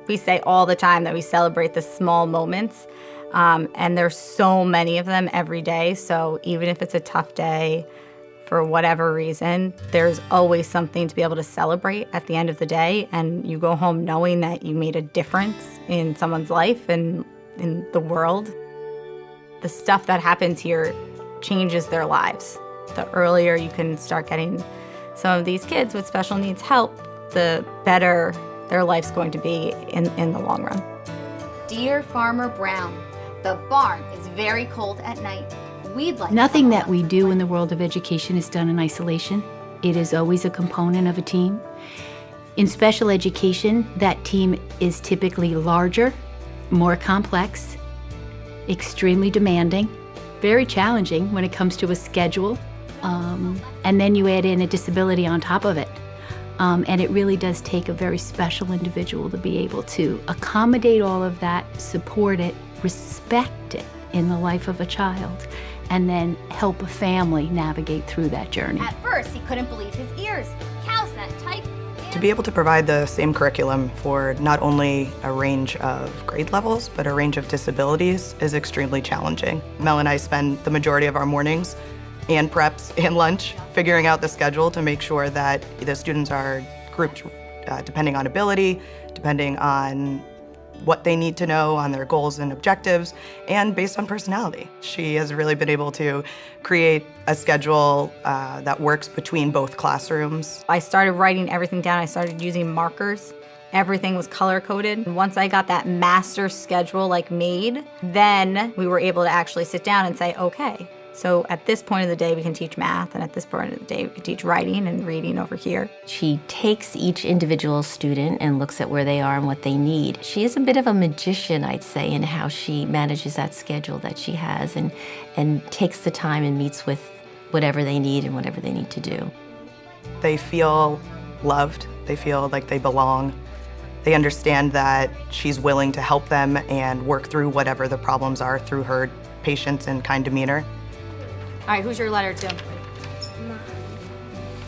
We say all the time that we celebrate the small moments, and there's so many of them every day. So even if it's a tough day, for whatever reason, there's always something to be able to celebrate at the end of the day, and you go home knowing that you made a difference in someone's life and in the world. The stuff that happens here changes their lives. The earlier you can start getting some of these kids with special needs help, the better their life's going to be in the long run. Dear Farmer Brown, the barn is very cold at night. We'd like Nothing that we do in the world of education is done in isolation. It is always a component of a team. In special education, that team is typically larger, more complex, extremely demanding, very challenging when it comes to a schedule, and then you add in a disability on top of it. And it really does take a very special individual to be able to accommodate all of that, support it, respect it in the life of a child, and then help a family navigate through that journey. At first, he couldn't believe his ears. Cows that type. To be able to provide the same curriculum for not only a range of grade levels, but a range of disabilities is extremely challenging. Mel and I spend the majority of our mornings and preps and lunch figuring out the schedule to make sure that the students are grouped depending on ability, depending on what they need to know on their goals and objectives, and based on personality. She has really been able to create a schedule that works between both classrooms. I started writing everything down. I started using markers. Everything was color-coded. Once I got that master schedule made, then we were able to actually sit down and say, okay, so at this point of the day we can teach math, and at this point of the day we can teach writing and reading over here. She takes each individual student and looks at where they are and what they need. She is a bit of a magician, I'd say, in how she manages that schedule that she has and takes the time and meets with whatever they need and whatever they need to do. They feel loved. They feel like they belong. They understand that she's willing to help them and work through whatever the problems are through her patience and kind demeanor. All right, who's your letter to? Mom.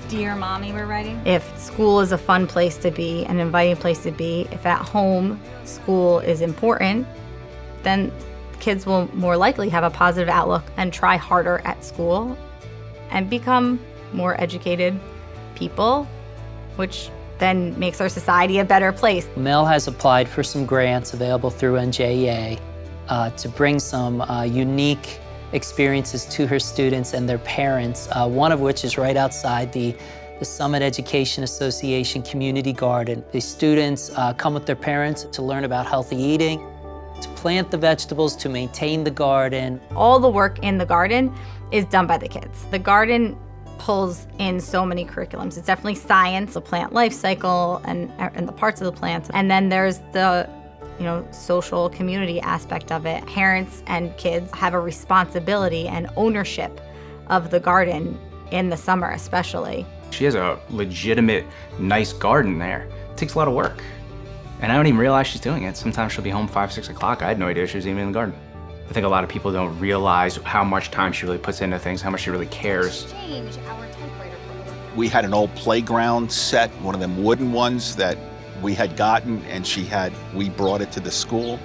Dear Mommy, we're writing. If school is a fun place to be, an inviting place to be, if at home school is important, then kids will more likely have a positive outlook and try harder at school and become more educated people, which then makes our society a better place. Mel has applied for some grants available through NJEA to bring some unique experiences to her students and their parents, one of which is right outside the Summit Education Association Community Garden. The students come with their parents to learn about healthy eating, to plant the vegetables, to maintain the garden. All the work in the garden is done by the kids. The garden pulls in so many curriculums. It's definitely science, the plant life cycle, and the parts of the plants. And then there's the social community aspect of it. Parents and kids have a responsibility and ownership of the garden in the summer especially. She has a legitimate, nice garden there. It takes a lot of work. And I don't even realize she's doing it. Sometimes she'll be home 5, 6 o'clock. I had no idea she was even in the garden. I think a lot of people don't realize how much time she really puts into things, how much she really cares. We had an old playground set, one of them wooden ones that we had gotten, and we brought it to the school,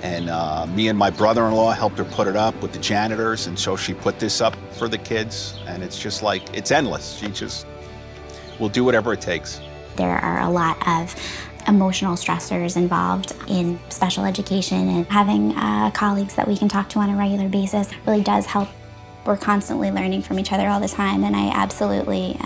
and me and my brother-in-law helped her put it up with the janitors, and so she put this up for the kids, and it's just it's endless. She just will do whatever it takes. There are a lot of emotional stressors involved in special education, and having colleagues that we can talk to on a regular basis really does help. We're constantly learning from each other all the time, and I absolutely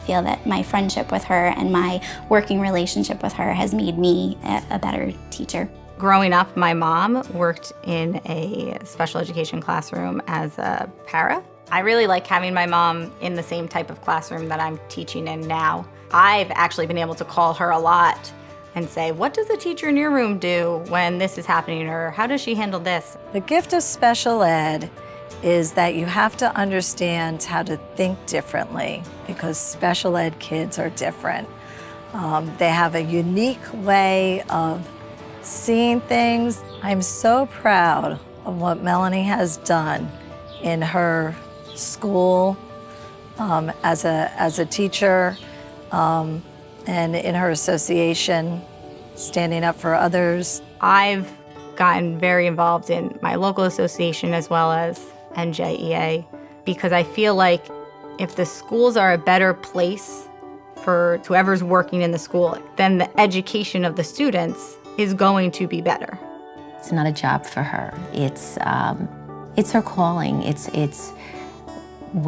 feel that my friendship with her and my working relationship with her has made me a better teacher. Growing up, my mom worked in a special education classroom as a para. I really like having my mom in the same type of classroom that I'm teaching in now. I've actually been able to call her a lot and say, what does the teacher in your room do when this is happening, or how does she handle this? The gift of special ed is that you have to understand how to think differently, because special ed kids are different. They have a unique way of seeing things. I'm so proud of what Melanie has done in her school as a teacher and in her association. standing up for others. I've gotten very involved in my local association as well as NJEA because I feel like if the schools are a better place for whoever's working in the school, then the education of the students is going to be better. It's not a job for her. It's her calling. It's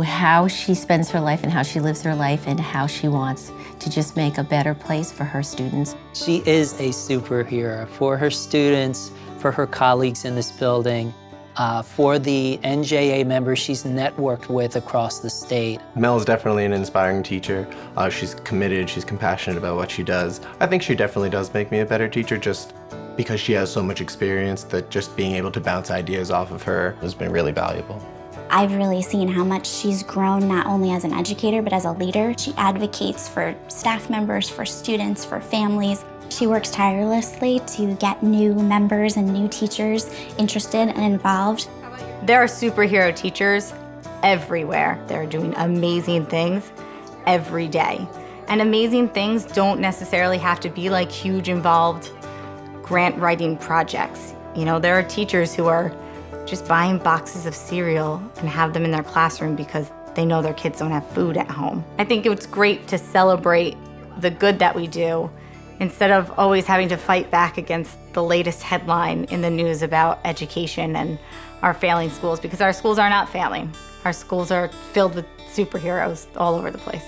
how she spends her life and how she lives her life and how she wants to just make a better place for her students. She is a superhero for her students, for her colleagues in this building, for the NJA members she's networked with across the state. Mel is definitely an inspiring teacher. She's committed, she's compassionate about what she does. I think she definitely does make me a better teacher just because she has so much experience that just being able to bounce ideas off of her has been really valuable. I've really seen how much she's grown not only as an educator, but as a leader. She advocates for staff members, for students, for families. She works tirelessly to get new members and new teachers interested and involved. There are superhero teachers everywhere. They're doing amazing things every day. And amazing things don't necessarily have to be like huge involved grant writing projects. You know, there are teachers who are just buying boxes of cereal and have them in their classroom because they know their kids don't have food at home. I think it's great to celebrate the good that we do instead of always having to fight back against the latest headline in the news about education and our failing schools, because our schools are not failing. Our schools are filled with superheroes all over the place.